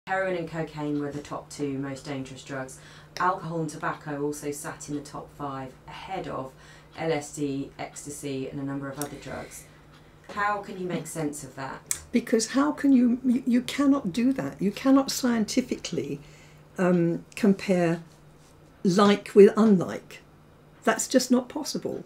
Heroin and cocaine were the top two most dangerous drugs. Alcohol and tobacco also sat in the top 5, ahead of LSD, ecstasy and a number of other drugs. How can you make sense of that? Because how can you cannot do that. You cannot scientifically compare like with unlike. That's just not possible.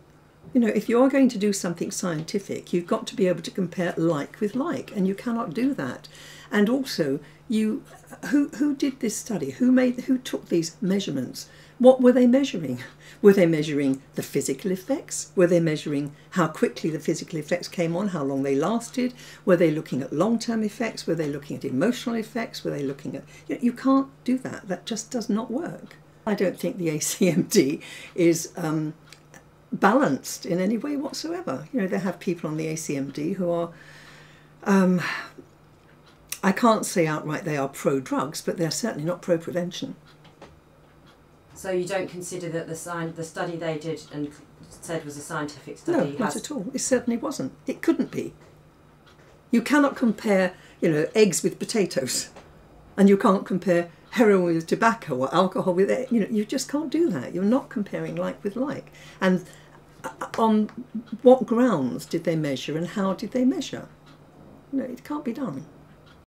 You know, if you are going to do something scientific, you've got to be able to compare like with like, and you cannot do that. And also, who did this study? Who took these measurements? What were they measuring? Were they measuring the physical effects? Were they measuring how quickly the physical effects came on, how long they lasted? Were they looking at long-term effects? Were they looking at emotional effects? Were they looking at... You can't do that. That just does not work. I don't think the ACMD is balanced in any way whatsoever. You know, they have people on the ACMD who are... I can't say outright they are pro-drugs, but they're certainly not pro-prevention. So you don't consider that the study they did and said was a scientific study? No, not at all. It certainly wasn't. It couldn't be. You cannot compare, you know, eggs with potatoes, and you can't compare heroin with tobacco or alcohol with, you know, you just can't do that. You're not comparing like with like. And on what grounds did they measure and how did they measure? No, it can't be done.